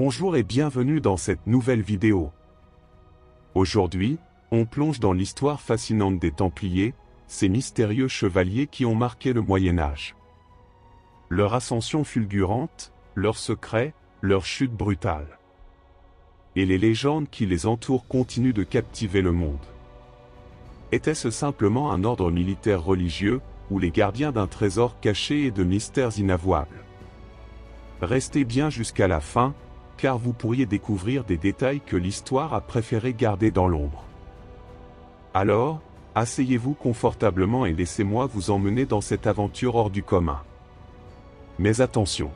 Bonjour et bienvenue dans cette nouvelle vidéo. Aujourd'hui, on plonge dans l'histoire fascinante des Templiers, ces mystérieux chevaliers qui ont marqué le Moyen-Âge. Leur ascension fulgurante, leurs secrets, leur chute brutale. Et les légendes qui les entourent continuent de captiver le monde. Était-ce simplement un ordre militaire religieux, ou les gardiens d'un trésor caché et de mystères inavouables? Restez bien jusqu'à la fin, car vous pourriez découvrir des détails que l'histoire a préféré garder dans l'ombre. Alors, asseyez-vous confortablement et laissez-moi vous emmener dans cette aventure hors du commun. Mais attention!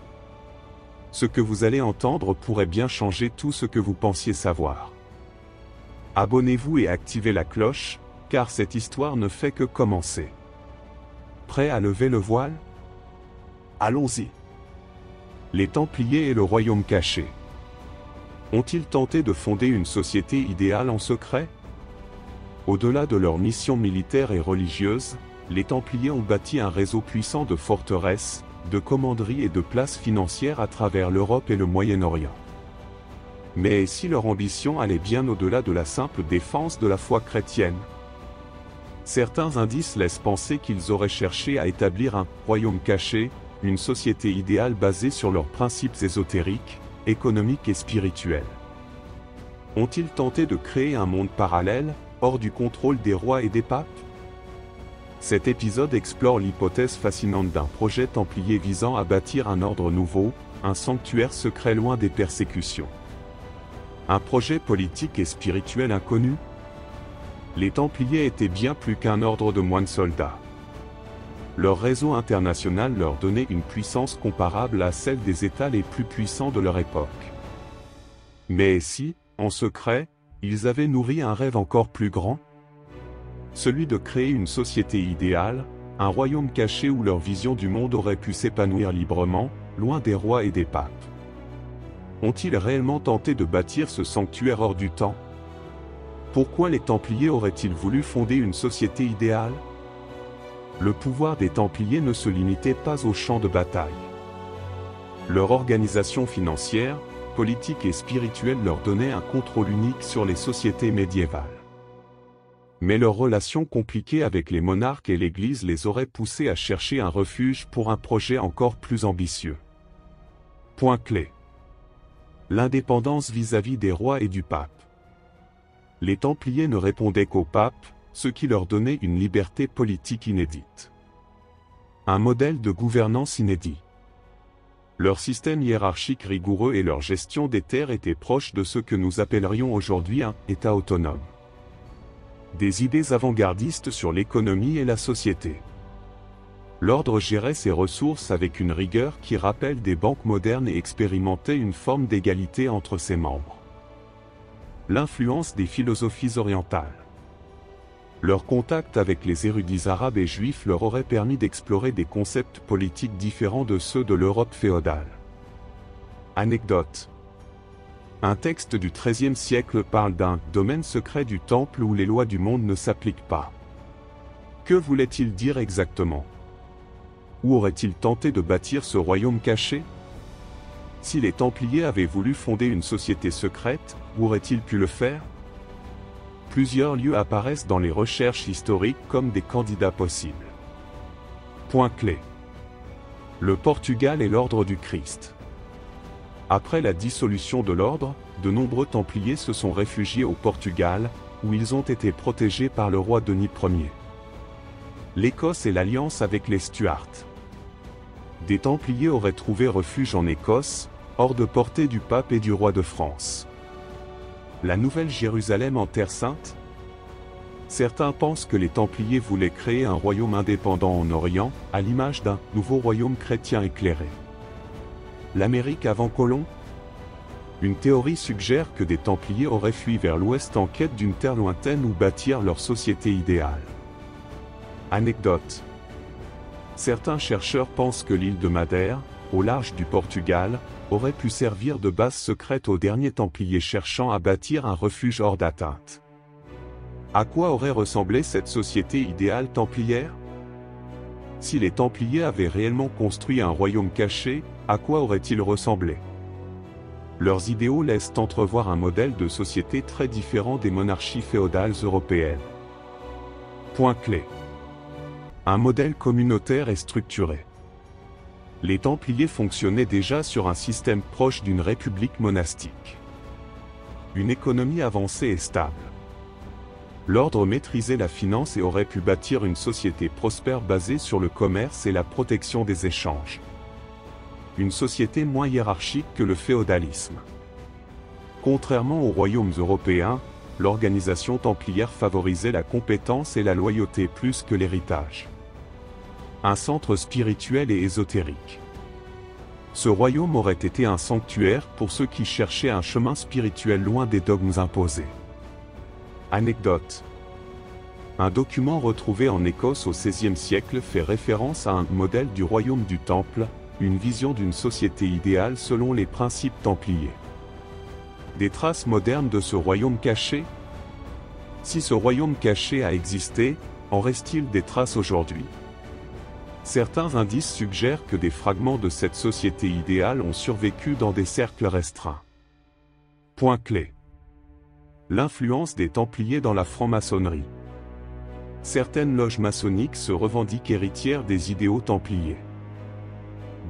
Ce que vous allez entendre pourrait bien changer tout ce que vous pensiez savoir. Abonnez-vous et activez la cloche, car cette histoire ne fait que commencer. Prêt à lever le voile? Allons-y! Les Templiers et le Royaume caché. Ont-ils tenté de fonder une société idéale en secret? Au-delà de leur mission militaire et religieuse, les Templiers ont bâti un réseau puissant de forteresses, de commanderies et de places financières à travers l'Europe et le Moyen-Orient. Mais si leur ambition allait bien au-delà de la simple défense de la foi chrétienne? Certains indices laissent penser qu'ils auraient cherché à établir un « royaume caché », une société idéale basée sur leurs principes ésotériques, économiques et spirituels. Ont-ils tenté de créer un monde parallèle, hors du contrôle des rois et des papes? Cet épisode explore l'hypothèse fascinante d'un projet templier visant à bâtir un ordre nouveau, un sanctuaire secret loin des persécutions. Un projet politique et spirituel inconnu? Les Templiers étaient bien plus qu'un ordre de moines soldats. Leur réseau international leur donnait une puissance comparable à celle des États les plus puissants de leur époque. Mais si, en secret, ils avaient nourri un rêve encore plus grand? Celui de créer une société idéale, un royaume caché où leur vision du monde aurait pu s'épanouir librement, loin des rois et des papes. Ont-ils réellement tenté de bâtir ce sanctuaire hors du temps? Pourquoi les Templiers auraient-ils voulu fonder une société idéale? Le pouvoir des Templiers ne se limitait pas au champ de bataille. Leur organisation financière, politique et spirituelle leur donnait un contrôle unique sur les sociétés médiévales. Mais leurs relations compliquées avec les monarques et l'Église les auraient poussés à chercher un refuge pour un projet encore plus ambitieux. Point clé. L'indépendance vis-à-vis des rois et du pape. Les Templiers ne répondaient qu'au pape, ce qui leur donnait une liberté politique inédite. Un modèle de gouvernance inédit. Leur système hiérarchique rigoureux et leur gestion des terres étaient proches de ce que nous appellerions aujourd'hui un « État autonome ». Des idées avant-gardistes sur l'économie et la société. L'ordre gérait ses ressources avec une rigueur qui rappelle des banques modernes et expérimentait une forme d'égalité entre ses membres. L'influence des philosophies orientales. Leur contact avec les érudits arabes et juifs leur aurait permis d'explorer des concepts politiques différents de ceux de l'Europe féodale. Anecdote. Un texte du XIIIe siècle parle d'un « domaine secret du temple où les lois du monde ne s'appliquent pas ». Que voulait-il dire exactement? Où aurait-il tenté de bâtir ce royaume caché? Si les Templiers avaient voulu fonder une société secrète, où auraient-ils pu le faire? Plusieurs lieux apparaissent dans les recherches historiques comme des candidats possibles. Point clé. Le Portugal et l'ordre du Christ. Après la dissolution de l'ordre, de nombreux Templiers se sont réfugiés au Portugal, où ils ont été protégés par le roi Denis Ier. L'Écosse et l'alliance avec les Stuarts. Des Templiers auraient trouvé refuge en Écosse, hors de portée du pape et du roi de France. La Nouvelle Jérusalem en Terre Sainte? Certains pensent que les Templiers voulaient créer un royaume indépendant en Orient, à l'image d'un « nouveau royaume chrétien éclairé ». L'Amérique avant Colomb? Une théorie suggère que des Templiers auraient fui vers l'ouest en quête d'une terre lointaine où bâtir leur société idéale. Anecdote. Certains chercheurs pensent que l'île de Madère, au large du Portugal, aurait pu servir de base secrète aux derniers Templiers cherchant à bâtir un refuge hors d'atteinte. À quoi aurait ressemblé cette société idéale templière? Si les Templiers avaient réellement construit un royaume caché, à quoi aurait-il ressemblé? Leurs idéaux laissent entrevoir un modèle de société très différent des monarchies féodales européennes. Point clé. Un modèle communautaire et structuré. Les Templiers fonctionnaient déjà sur un système proche d'une république monastique. Une économie avancée et stable. L'ordre maîtrisait la finance et aurait pu bâtir une société prospère basée sur le commerce et la protection des échanges. Une société moins hiérarchique que le féodalisme. Contrairement aux royaumes européens, l'organisation templière favorisait la compétence et la loyauté plus que l'héritage. Un centre spirituel et ésotérique. Ce royaume aurait été un sanctuaire pour ceux qui cherchaient un chemin spirituel loin des dogmes imposés. Anecdote. Un document retrouvé en Écosse au XVIe siècle fait référence à un modèle du royaume du Temple, une vision d'une société idéale selon les principes templiers. Des traces modernes de ce royaume caché? Si ce royaume caché a existé, en reste-t-il des traces aujourd'hui? Certains indices suggèrent que des fragments de cette société idéale ont survécu dans des cercles restreints. Point clé. L'influence des Templiers dans la franc-maçonnerie. Certaines loges maçonniques se revendiquent héritières des idéaux templiers.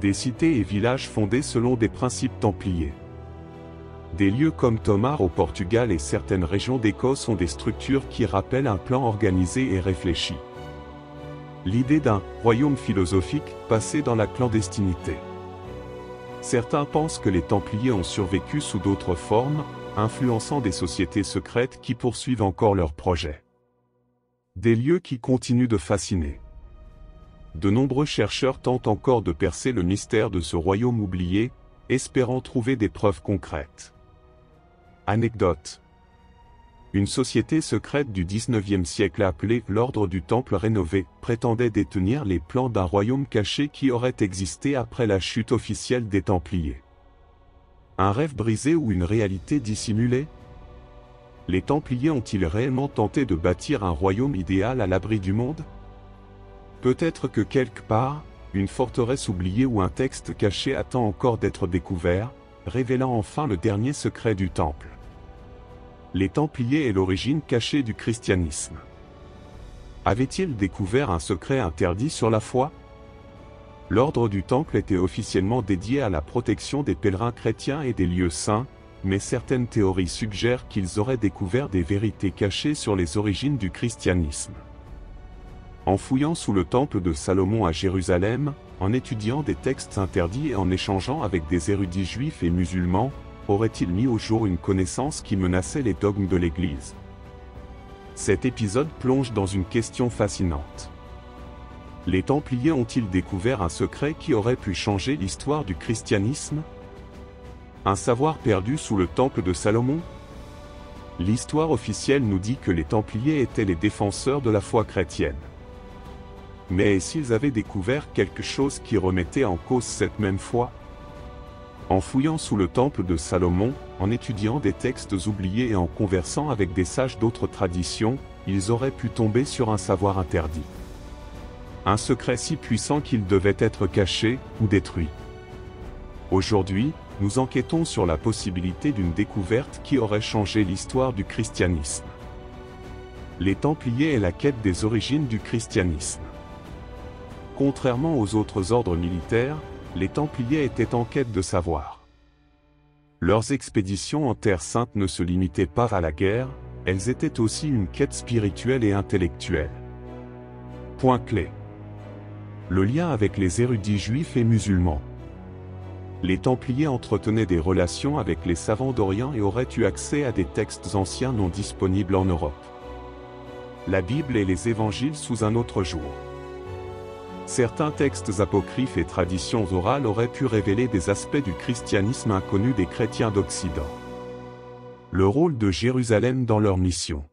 Des cités et villages fondés selon des principes templiers. Des lieux comme Tomar au Portugal et certaines régions d'Écosse ont des structures qui rappellent un plan organisé et réfléchi. L'idée d'un royaume philosophique passé dans la clandestinité. Certains pensent que les Templiers ont survécu sous d'autres formes, influençant des sociétés secrètes qui poursuivent encore leurs projets. Des lieux qui continuent de fasciner. De nombreux chercheurs tentent encore de percer le mystère de ce royaume oublié, espérant trouver des preuves concrètes. Anecdote. Une société secrète du XIXe siècle appelée l'Ordre du Temple rénové prétendait détenir les plans d'un royaume caché qui aurait existé après la chute officielle des Templiers. Un rêve brisé ou une réalité dissimulée? Les Templiers ont-ils réellement tenté de bâtir un royaume idéal à l'abri du monde? Peut-être que quelque part, une forteresse oubliée ou un texte caché attend encore d'être découvert, révélant enfin le dernier secret du Temple. Les Templiers et l'origine cachée du christianisme. Avaient-ils découvert un secret interdit sur la foi? L'ordre du Temple était officiellement dédié à la protection des pèlerins chrétiens et des lieux saints, mais certaines théories suggèrent qu'ils auraient découvert des vérités cachées sur les origines du christianisme. En fouillant sous le temple de Salomon à Jérusalem, en étudiant des textes interdits et en échangeant avec des érudits juifs et musulmans, aurait-il mis au jour une connaissance qui menaçait les dogmes de l'Église? Cet épisode plonge dans une question fascinante. Les Templiers ont-ils découvert un secret qui aurait pu changer l'histoire du christianisme? Un savoir perdu sous le temple de Salomon? L'histoire officielle nous dit que les Templiers étaient les défenseurs de la foi chrétienne. Mais s'ils avaient découvert quelque chose qui remettait en cause cette même foi? En fouillant sous le temple de Salomon, en étudiant des textes oubliés et en conversant avec des sages d'autres traditions, ils auraient pu tomber sur un savoir interdit. Un secret si puissant qu'il devait être caché ou détruit. Aujourd'hui, nous enquêtons sur la possibilité d'une découverte qui aurait changé l'histoire du christianisme. Les Templiers et la quête des origines du christianisme. Contrairement aux autres ordres militaires, les Templiers étaient en quête de savoir. Leurs expéditions en Terre Sainte ne se limitaient pas à la guerre, elles étaient aussi une quête spirituelle et intellectuelle. Point clé. Le lien avec les érudits juifs et musulmans. Les Templiers entretenaient des relations avec les savants d'Orient et auraient eu accès à des textes anciens non disponibles en Europe. La Bible et les Évangiles sous un autre jour. Certains textes apocryphes et traditions orales auraient pu révéler des aspects du christianisme inconnus des chrétiens d'Occident. Le rôle de Jérusalem dans leur mission.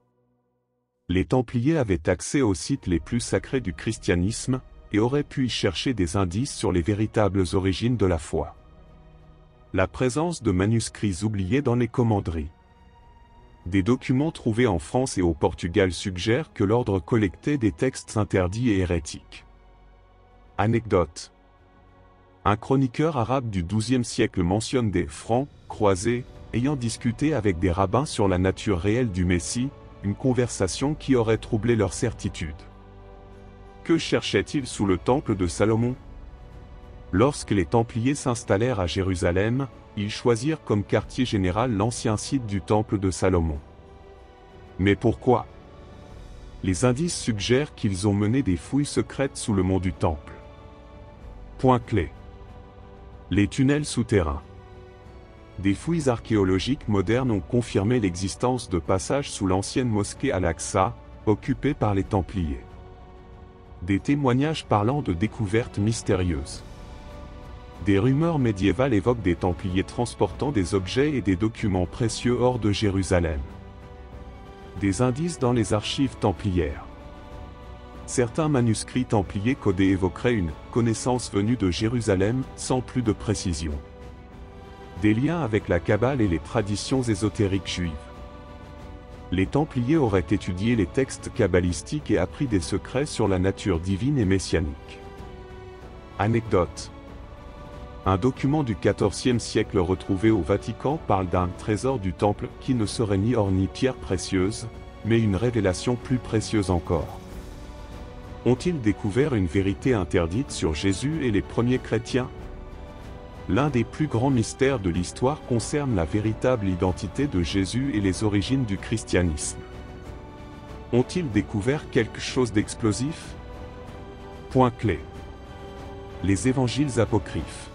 Les Templiers avaient accès aux sites les plus sacrés du christianisme, et auraient pu y chercher des indices sur les véritables origines de la foi. La présence de manuscrits oubliés dans les commanderies. Des documents trouvés en France et au Portugal suggèrent que l'ordre collectait des textes interdits et hérétiques. Anecdote. Un chroniqueur arabe du XIIe siècle mentionne des francs croisés ayant discuté avec des rabbins sur la nature réelle du Messie, une conversation qui aurait troublé leur certitude. Que cherchaient-ils sous le temple de Salomon? Lorsque les Templiers s'installèrent à Jérusalem, ils choisirent comme quartier général l'ancien site du temple de Salomon. Mais pourquoi? Les indices suggèrent qu'ils ont mené des fouilles secrètes sous le mont du temple. Point clé. Les tunnels souterrains. Des fouilles archéologiques modernes ont confirmé l'existence de passages sous l'ancienne mosquée Al-Aqsa, occupée par les Templiers. Des témoignages parlant de découvertes mystérieuses. Des rumeurs médiévales évoquent des Templiers transportant des objets et des documents précieux hors de Jérusalem. Des indices dans les archives templières. Certains manuscrits templiers codés évoqueraient une connaissance venue de Jérusalem, sans plus de précision. Des liens avec la Kabbale et les traditions ésotériques juives. Les Templiers auraient étudié les textes kabbalistiques et appris des secrets sur la nature divine et messianique. Anecdote. Un document du XIVe siècle retrouvé au Vatican parle d'un trésor du temple qui ne serait ni or ni pierre précieuse, mais une révélation plus précieuse encore. Ont-ils découvert une vérité interdite sur Jésus et les premiers chrétiens? L'un des plus grands mystères de l'histoire concerne la véritable identité de Jésus et les origines du christianisme. Ont-ils découvert quelque chose d'explosif? Point clé. Les évangiles apocryphes.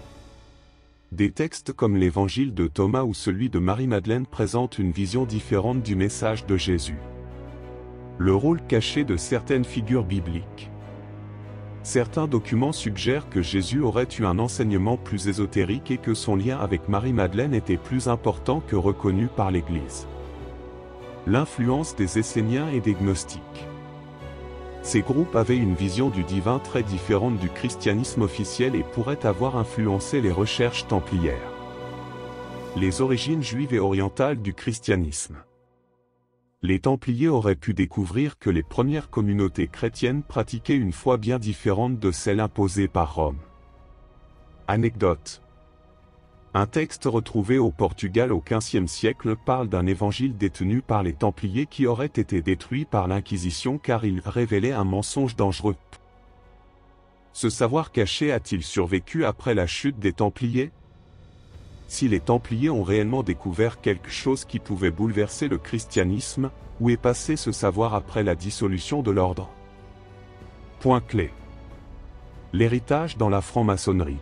Des textes comme l'évangile de Thomas ou celui de Marie-Madeleine présentent une vision différente du message de Jésus. Le rôle caché de certaines figures bibliques. Certains documents suggèrent que Jésus aurait eu un enseignement plus ésotérique et que son lien avec Marie-Madeleine était plus important que reconnu par l'Église. L'influence des Esséniens et des Gnostiques. Ces groupes avaient une vision du divin très différente du christianisme officiel et pourraient avoir influencé les recherches templières. Les origines juives et orientales du christianisme. Les Templiers auraient pu découvrir que les premières communautés chrétiennes pratiquaient une foi bien différente de celle imposée par Rome. Anecdote. Un texte retrouvé au Portugal au XVe siècle parle d'un évangile détenu par les Templiers qui aurait été détruit par l'Inquisition car il révélait un mensonge dangereux. Ce savoir caché a-t-il survécu après la chute des Templiers? Si les Templiers ont réellement découvert quelque chose qui pouvait bouleverser le christianisme, où est passé ce savoir après la dissolution de l'ordre? Point clé. L'héritage dans la franc-maçonnerie.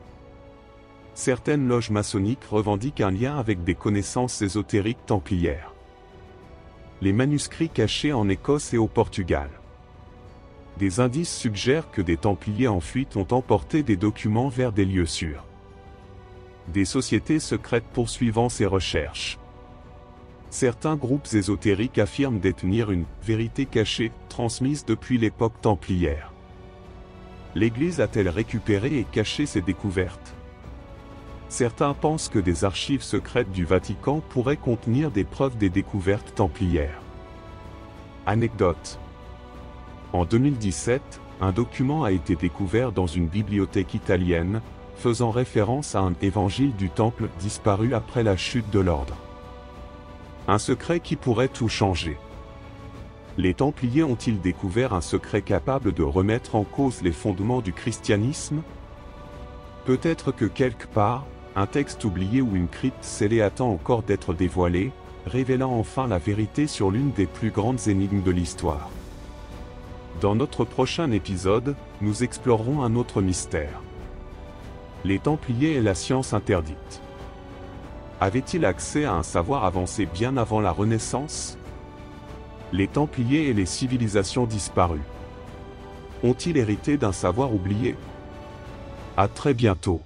Certaines loges maçonniques revendiquent un lien avec des connaissances ésotériques templières. Les manuscrits cachés en Écosse et au Portugal. Des indices suggèrent que des Templiers en fuite ont emporté des documents vers des lieux sûrs. Des sociétés secrètes poursuivant ces recherches. Certains groupes ésotériques affirment détenir une vérité cachée, transmise depuis l'époque templière. L'Église a-t-elle récupéré et caché ces découvertes? Certains pensent que des archives secrètes du Vatican pourraient contenir des preuves des découvertes templières. Anecdote. En 2017, un document a été découvert dans une bibliothèque italienne, faisant référence à un évangile du temple disparu après la chute de l'ordre. Un secret qui pourrait tout changer. Les Templiers ont-ils découvert un secret capable de remettre en cause les fondements du christianisme? Peut-être que quelque part, un texte oublié ou une crypte scellée attend encore d'être dévoilé, révélant enfin la vérité sur l'une des plus grandes énigmes de l'histoire. Dans notre prochain épisode, nous explorerons un autre mystère. Les Templiers et la science interdite. Avaient-ils accès à un savoir avancé bien avant la Renaissance? Les Templiers et les civilisations disparues. Ont-ils hérité d'un savoir oublié? À très bientôt.